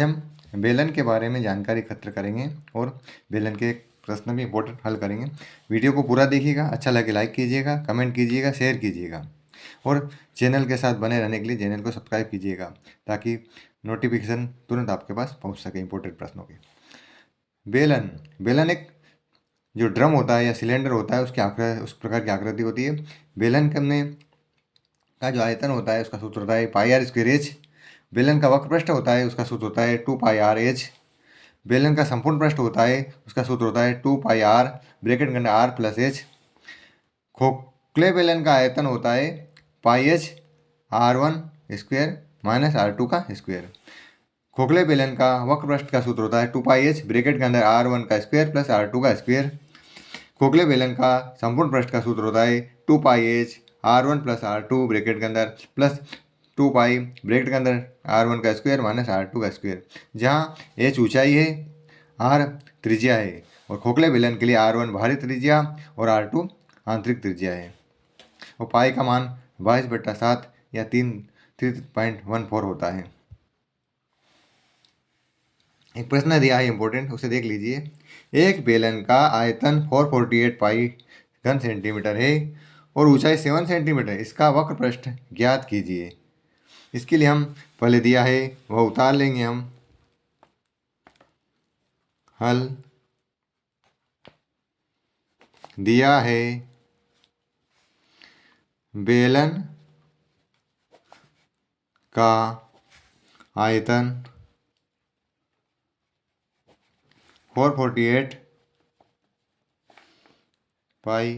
हम बेलन के बारे में जानकारी एकत्र करेंगे और बेलन के प्रश्न भी इम्पोर्टेंट हल करेंगे। वीडियो को पूरा देखिएगा, अच्छा लगे लाइक कीजिएगा, कमेंट कीजिएगा, शेयर कीजिएगा और चैनल के साथ बने रहने के लिए चैनल को सब्सक्राइब कीजिएगा ताकि नोटिफिकेशन तुरंत आपके पास पहुंच सके इम्पोर्टेंट प्रश्नों के। बेलन बेलन एक जो ड्रम होता है या सिलेंडर होता है उस प्रकार की आकृति होती है। बेलन में का जो आयतन होता है उसका सूत्र होता है पाई आर स्क्वेयर एच। बेलन का वक्र पृष्ठ होता है उसका सूत्र होता है 2 पाई आर एच। बेलन का संपूर्ण पृष्ठ होता है उसका सूत्र होता है 2 पाई आर ब्रैकेट के अंदर आर प्लस एच। खोखले बेलन का आयतन होता है पाई H R1 square minus R2 का स्क्वेयर। खोखले बेलन का वक्र पृष्ठ का सूत्र होता है 2 पाई एच ब्रैकेट के अंदर R1 का स्क्वेयर प्लस R2 का स्क्वेयर। खोखले बेलन का संपूर्ण पृष्ठ का सूत्र होता है 2 पाई H R1 plus R2 bracket के अंदर प्लस 2 पाई ब्रैकेट के अंदर R1 का स्क्वायर माइनस R2 का स्क्वायर, जहाँ H ऊंचाई है, R त्रिज्या है और खोखले बेलन के लिए R1 बाहरी त्रिज्या और R2 आंतरिक त्रिज्या है और पाई का मान 22/7 या 3.14 होता है। एक प्रश्न दिया है इंपॉर्टेंट, उसे देख लीजिए। एक बेलन का आयतन 448 पाई घन सेंटीमीटर है और ऊंचाई 7 सेंटीमीटर। इसका वक्र पृष्ठ ज्ञात कीजिए। इसके लिए हम पहले दिया है वह उतार लेंगे हम। हल दिया है बेलन का आयतन 448 पाई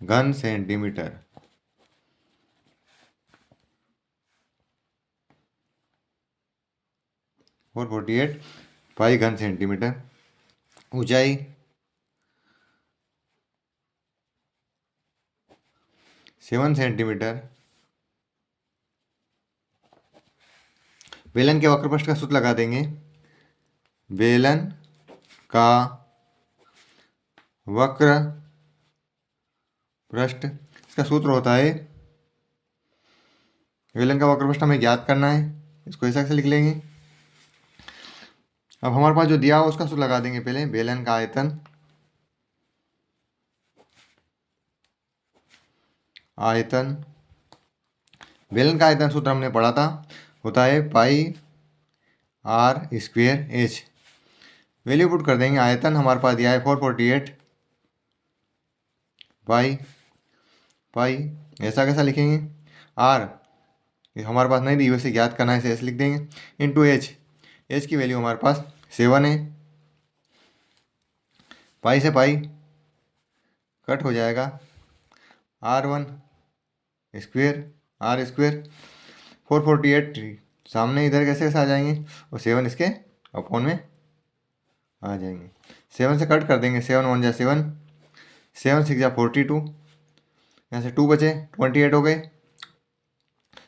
घन सेंटीमीटर। पाई घन सेंटीमीटर। ऊंचाई 7 सेंटीमीटर। बेलन के वक्र पृष्ठ का सूत्र लगा देंगे। बेलन का वक्र पृष्ठ, इसका सूत्र होता है, बेलन का वक्र पृष्ठ हमें ज्ञात करना है, इसको ऐसा कैसे लिख लेंगे। अब हमारे पास जो दिया हो उसका सूत्र लगा देंगे। पहले बेलन का आयतन बेलन का आयतन सूत्र हमने पढ़ा था, होता है pi r square h. Value put कर देंगे। आयतन हमारे पास दिया है 448 पाई ऐसा कैसा लिखेंगे। आर हमारे पास नहीं दी, वैसे ज्ञात करना है, ऐसे लिख देंगे, इंटू एच। एच की वैल्यू हमारे पास 7 है। पाई से पाई कट हो जाएगा, R1 स्क्वेयर आर स्क्वेयर। 448 सामने इधर कैसे कैसे आ जाएंगे और 7 इसके अपॉन में आ जाएंगे। 7 से कट कर देंगे, 7 1 जा 7, 7 6 जा 42, यहाँ से 2 बचे 28 हो गए,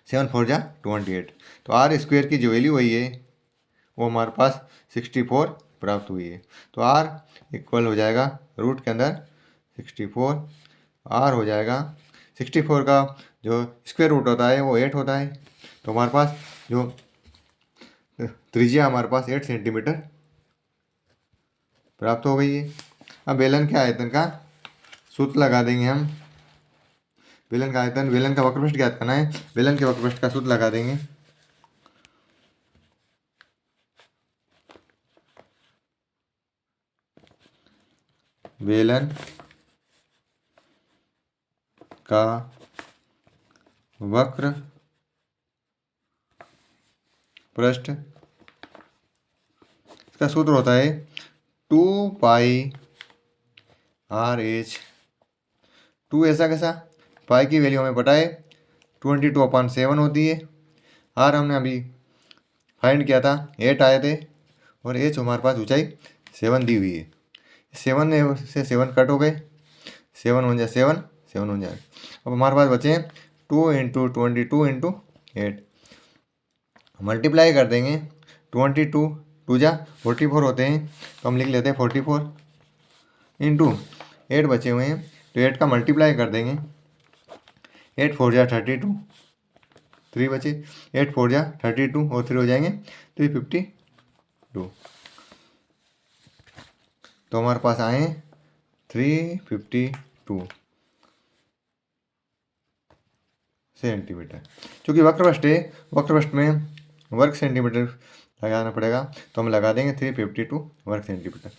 7 4 जा 28। तो आर स्क्वेयर की जो वैल्यू हुई है वो हमारे पास 64 प्राप्त हुई है। तो आर इक्वल हो जाएगा रूट के अंदर 64। आर हो जाएगा 64 का जो स्क्वायर रूट होता है वो 8 होता है। तो हमारे पास जो त्रिज्या हमारे पास 8 सेंटीमीटर प्राप्त हो गई है। अब बेलन के आयतन का सूत्र लगा देंगे हम। बेलन का आयतन, बेलन का वक्रपृष्ठ ज्ञात करना है, बेलन के वक्रपृष्ठ का सूत्र लगा देंगे। बेलन का वक्र पृष्ठ, इसका सूत्र होता है 2 पाई आर एच। 2 ऐसा कैसा, पाई की वैल्यू हमें पता है 22/7 होती है। आर हमने अभी फाइंड किया था 8 आए थे और एच हमारे पास ऊंचाई 7 दी हुई है। 7 से 7 कट हो गए, 7 1 जा 7, 7 1 जा। अब हमारे पास बचे 2 × 22 × 8। मल्टीप्लाई कर देंगे। 22 2 जा 44 होते हैं, तो हम लिख लेते हैं 44 इंटू 8 बचे हुए हैं, तो 8 का मल्टीप्लाई कर देंगे। 8 4 जा 32, 3 बचे, 8 4 जा 32 और 3 हो जाएंगे 350 तो हमारे पास आए 352 सेंटीमीटर। क्योंकि वक्रपृष्ठ है, वक्रपृष्ठ में वर्ग सेंटीमीटर लगाना पड़ेगा, तो हम लगा देंगे 352 वर्ग सेंटीमीटर।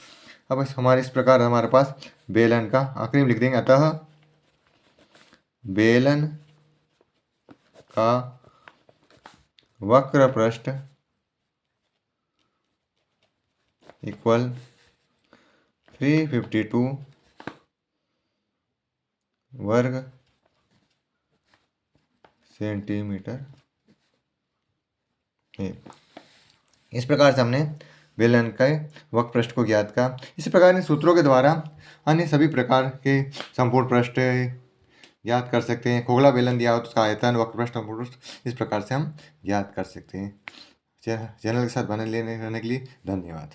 अब हमारे इस प्रकार हमारे पास बेलन का आखिरी में लिख देंगे, अतः बेलन का वक्रपृष्ठ इक्वल 352 वर्ग सेंटीमीटर है। इस प्रकार से हमने बेलन के वक्रपृष्ठ को ज्ञात किया। इसी प्रकार इन सूत्रों के द्वारा अन्य सभी प्रकार के संपूर्ण पृष्ठ ज्ञात कर सकते हैं। खोखला बेलन दिया हो तो उसका आयतन, वक्रपृष्ठ, संपूर्ण पृष्ठ इस प्रकार से हम ज्ञात कर सकते हैं। चैनल के साथ बने रहने के लिए धन्यवाद।